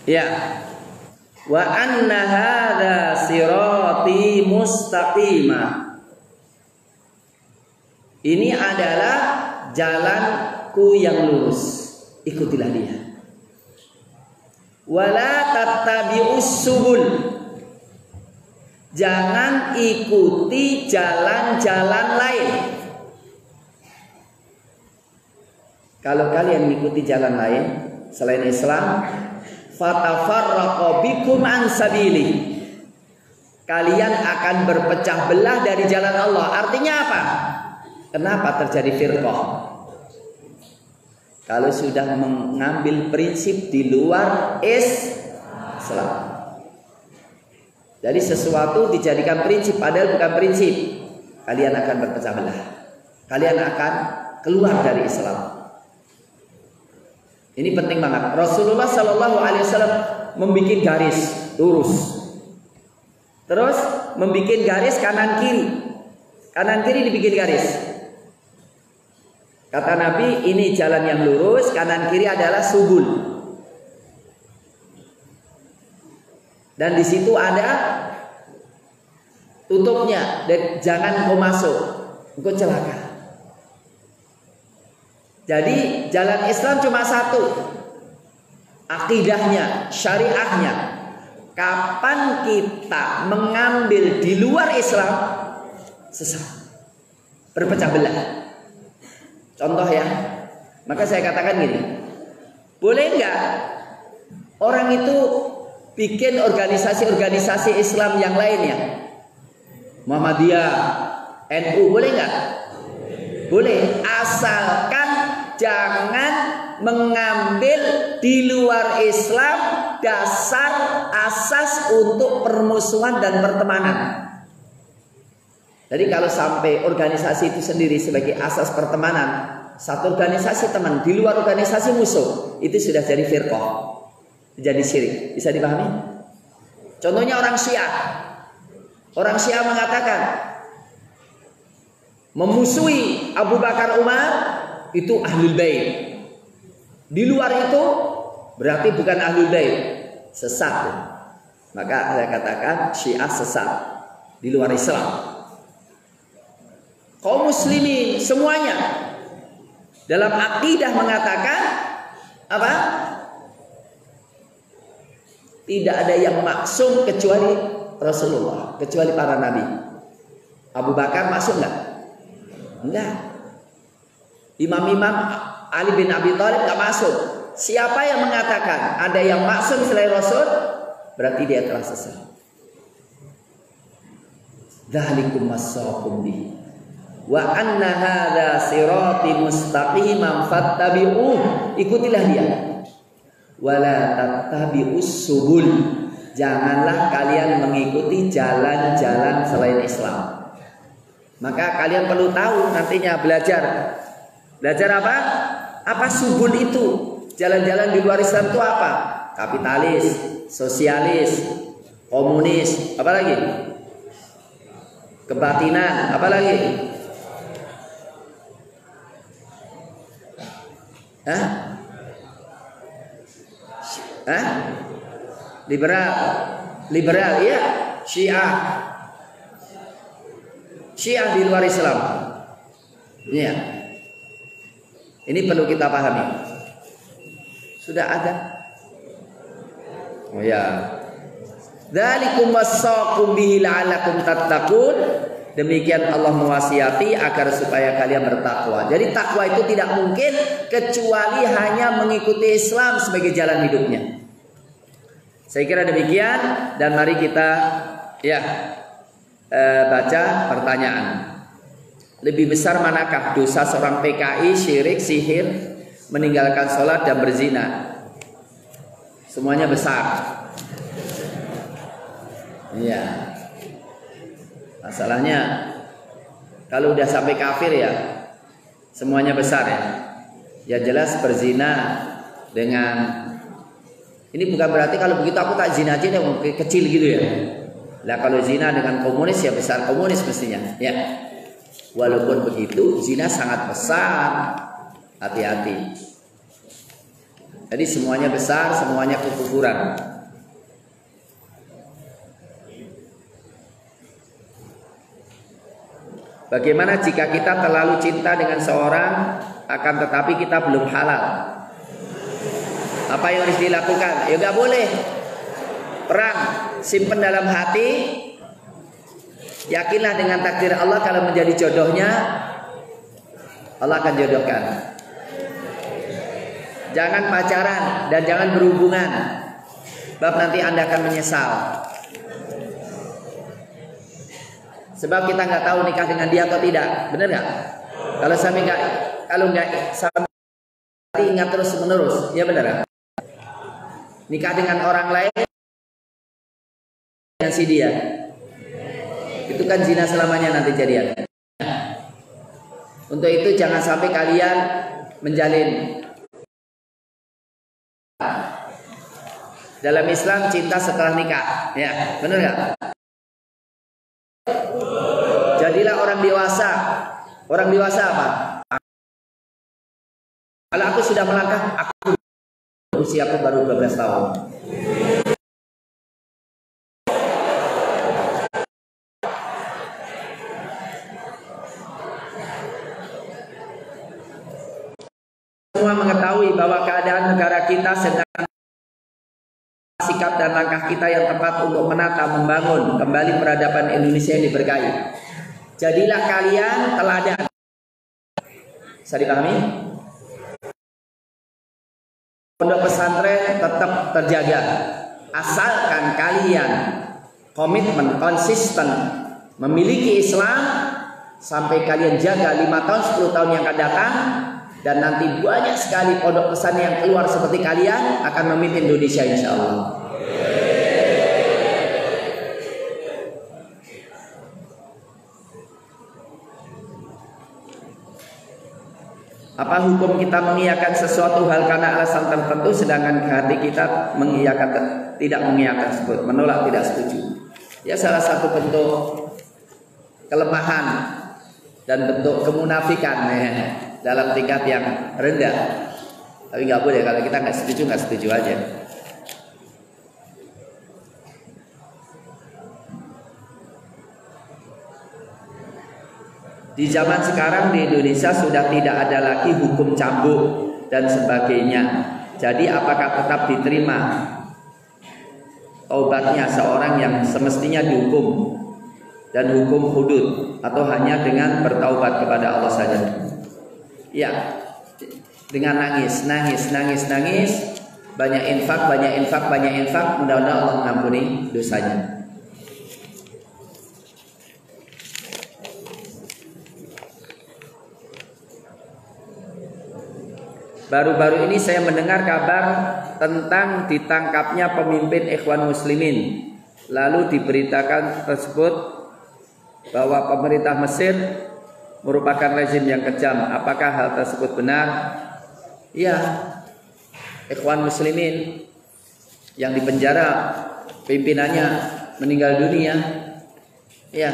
Ya. Wa anna hadza sirati mustaqimah. Ini adalah jalanku yang lurus. Ikutilah dia. Wala tattabi'us subul. Jangan ikuti jalan-jalan lain. Kalau kalian mengikuti jalan lain selain Islam, fatafarraqu bikum an sabili. Kalian akan berpecah belah dari jalan Allah. Artinya apa? Kenapa terjadi firqah? Kalau sudah mengambil prinsip di luar Islam. Jadi sesuatu dijadikan prinsip padahal bukan prinsip. Kalian akan berpecah belah. Kalian akan keluar dari Islam. Ini penting banget. Rasulullah Shallallahu Alaihi Wasallam membuat garis lurus, terus membuat garis kanan kiri dibikin garis. Kata Nabi, ini jalan yang lurus, kanan kiri adalah subul. Dan di situ ada tutupnya, dan jangan kau masuk, engkau celaka. Jadi jalan Islam cuma satu, akidahnya, syariahnya. Kapan kita mengambil di luar Islam, sesat, berpecah belah. Contoh ya, maka saya katakan gini, boleh nggak orang itu bikin organisasi-organisasi Islam yang lainnya, Muhammadiyah, NU, boleh nggak? Boleh, asalkan jangan mengambil di luar Islam dasar asas untuk permusuhan dan pertemanan. Jadi kalau sampai organisasi itu sendiri sebagai asas pertemanan, satu organisasi teman, di luar organisasi musuh, itu sudah jadi firqah, jadi syirik. Bisa dipahami? Contohnya orang Syiah. Orang Syiah mengatakan memusuhi Abu Bakar, Umar itu ahlul bait. Di luar itu berarti bukan ahlul bait, sesat. Maka saya katakan Syiah sesat di luar Islam. Kaum muslimin semuanya dalam akidah mengatakan apa? Tidak ada yang maksum kecuali Rasulullah, kecuali para nabi. Abu Bakar maksum enggak? Enggak. Imam-imam Ali bin Abi Thalib enggak masuk. Siapa yang mengatakan ada yang maksum selain Rasul, berarti dia telah sesat. Dzalikum wasaqum bihi wa anna hadza sirati mustaqiman fattabi'uh. Ikutilah dia. Wala tattabi'us subul. Janganlah kalian mengikuti jalan-jalan selain Islam. Maka kalian perlu tahu nantinya belajar. Belajar apa? Apa subul itu? Jalan-jalan di luar Islam itu apa? Kapitalis, sosialis, komunis, apa lagi? Kebatinan, apa lagi? Hah? Hah? Liberal, iya. Syiah di luar Islam. Iya. Ini perlu kita pahami. Sudah ada. Oh ya. Dzalikum wassaqum bihi la'allakum tattaqun. Demikian Allah mewasiati agar supaya kalian bertakwa. Jadi takwa itu tidak mungkin kecuali hanya mengikuti Islam sebagai jalan hidupnya. Saya kira demikian, dan mari kita baca pertanyaan. Lebih besar manakah dosa seorang PKI, syirik, sihir, meninggalkan sholat dan berzina? Semuanya besar. Iya. Masalahnya kalau udah sampai kafir ya semuanya besar ya. Ya jelas berzina dengan ini bukan berarti kalau begitu aku tak zina aja deh kecil gitu ya. Lah kalau zina dengan komunis ya besar komunis mestinya ya. Walaupun begitu zina sangat besar. Hati-hati. Jadi semuanya besar, semuanya kekufuran. Bagaimana jika kita terlalu cinta dengan seorang, akan tetapi kita belum halal? Apa yang harus dilakukan? Ya nggak boleh. Perang, simpen dalam hati. Yakinlah dengan takdir Allah, kalau menjadi jodohnya, Allah akan jodohkan. Jangan pacaran dan jangan berhubungan, sebab nanti Anda akan menyesal. Sebab kita nggak tahu nikah dengan dia atau tidak, benar nggak? Kalau nggak ingat terus menerus, ya benar nggak? Nikah dengan orang lain dengan si dia, itu kan zina selamanya nanti jadian. Untuk itu jangan sampai kalian menjalin. Dalam Islam cinta setelah nikah, ya benar nggak? Jadilah orang dewasa. Orang dewasa apa? Kalau aku sudah melangkah, usiaku baru 12 tahun. Semua mengetahui bahwa keadaan negara kita sedang sikap dan langkah kita yang tepat untuk menata, membangun kembali peradaban Indonesia yang diberkahi. Jadilah kalian teladan. Bisa dipahami? Pondok pesantren tetap terjaga, asalkan kalian komitmen, konsisten memiliki Islam sampai kalian jaga 5 tahun, 10 tahun yang akan datang. Dan nanti banyak sekali pondok pesantren yang keluar seperti kalian akan memimpin Indonesia, insya Allah. Apa hukum kita mengiyakan sesuatu hal karena alasan tertentu, sedangkan hati kita mengiyakan, tidak mengiyakan tersebut, menolak, tidak setuju? Ya, salah satu bentuk kelemahan dan bentuk kemunafikan ya, dalam tingkat yang rendah. Tapi nggak boleh, kalau kita nggak setuju aja. Di zaman sekarang di Indonesia sudah tidak ada lagi hukum cambuk dan sebagainya. Jadi apakah tetap diterima taubatnya seorang yang semestinya dihukum dan hukum hudud, atau hanya dengan bertaubat kepada Allah saja? Ya, dengan nangis, banyak infak, mudah-mudahan Allah mengampuni dosanya. Baru-baru ini saya mendengar kabar tentang ditangkapnya pemimpin Ikhwan Muslimin. Lalu diberitakan tersebut bahwa pemerintah Mesir merupakan rezim yang kejam. Apakah hal tersebut benar? Ya, Ikhwan Muslimin yang dipenjara pimpinannya meninggal dunia. Ya,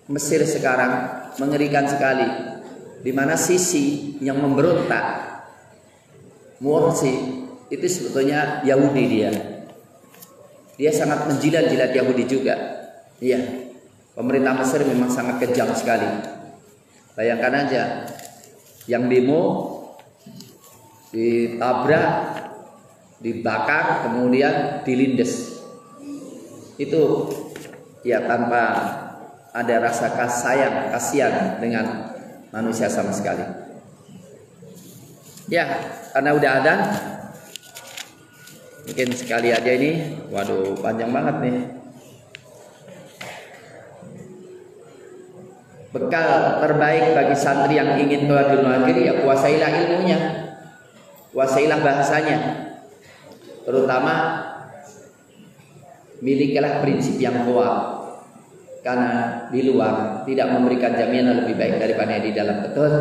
Mesir sekarang mengerikan sekali, di mana Sisi yang memberontak, Morsi, itu sebetulnya Yahudi dia. Dia sangat menjilat-jilat Yahudi juga. Iya, pemerintah Mesir memang sangat kejam sekali. Bayangkan aja, yang demo ditabrak, dibakar, kemudian dilindes. Itu ya tanpa ada rasa sayang, kasihan dengan manusia sama sekali. Ya, karena udah ada, mungkin sekali aja ini. Waduh, panjang banget nih. Bekal terbaik bagi santri yang ingin keluar di luar negeri, ya kuasailah ilmunya, kuasailah bahasanya, terutama milikilah prinsip yang kuat, karena di luar tidak memberikan jaminan lebih baik daripada di dalam. Betul.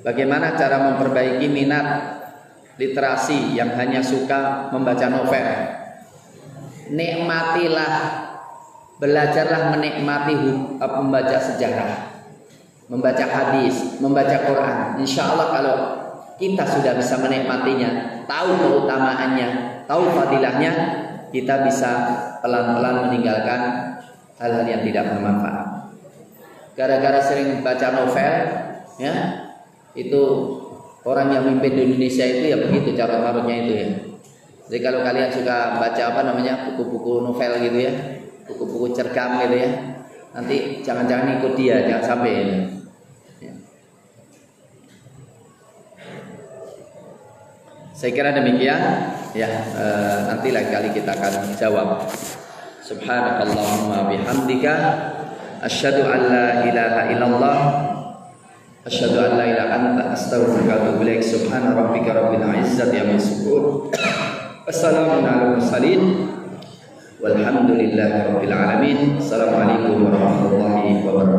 Bagaimana cara memperbaiki minat literasi yang hanya suka membaca novel? Nikmatilah Belajarlah menikmati membaca sejarah, membaca hadis, membaca Quran. Insya Allah kalau kita sudah bisa menikmatinya, tahu keutamaannya, tahu fadilahnya, kita bisa pelan-pelan meninggalkan hal-hal yang tidak bermanfaat. Gara-gara sering baca novel, ya, itu orang yang memimpin di Indonesia itu ya begitu carut-marutnya itu ya. Jadi kalau kalian suka baca buku-buku novel gitu ya, buku-buku cerkam gitu ya, nanti jangan-jangan ikut dia, jangan sampai ya. Saya kira demikian ya, nanti lain kali kita akan jawab. Subhanakallahumma bihamdika asyhadu an la ilaha illallah asyhadu an la ilaha anta astaghfiruka wa atubu ilaik. Subhana rabbika rabbil izzati amma yasifun. Wassalamu ala mursalin walhamdulillahi rabbil alamin. Assalamualaikum warahmatullahi wabarakatuh.